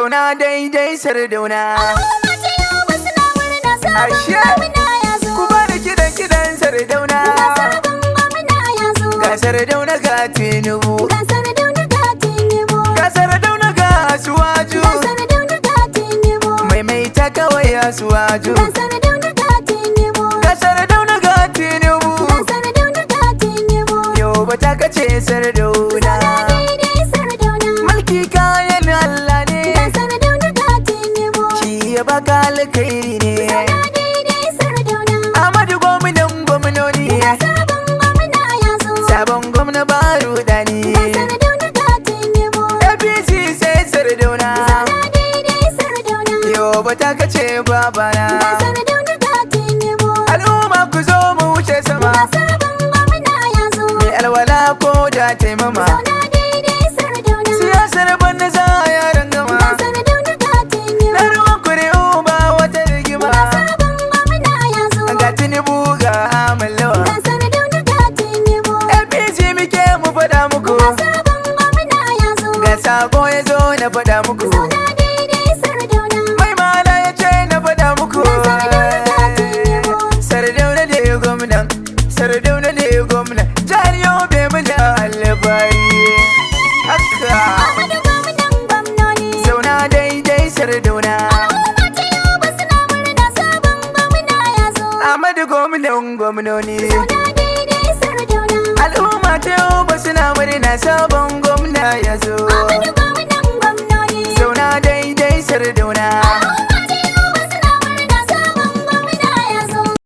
zauna daidai Sardauna. Ashe ku bani kidan Sardauna. Ga Sardauna ga Tinubu, ga Sardauna ga Asuwaju, maimaita kawai Asuwaju. Ga Sardauna ga Tinubu, yau ba ta kace Sardauna. Mulki kayan Allah ne, shi ya baka alkhairi ne. Amadu gwamnan gwamnoni, sabon gwamna baro dani. APC sai Sardauna, yau ba ta kace babana. Al'umma ku zo mu wuce sama, mai alwala ko da taimama. Siyasar banda za a yaran gama, na ruwan kuri'u ba wata rigima. Ga Tinubu ga Amalawa, APC muke mu faɗa muku, ga sako ya zo na faɗa muku, mai mana ya ce na faɗa muku. Sardauna ne gwamnan, Sardauna ne gwamnan, jihar Yobe muna alfahari. Haka zauna daidai Sardauna. Amadu gwamnan gwamnoni, al'umma ta Yobe suna murna sabon gwamna ya zo. Zauna daidai Sardauna.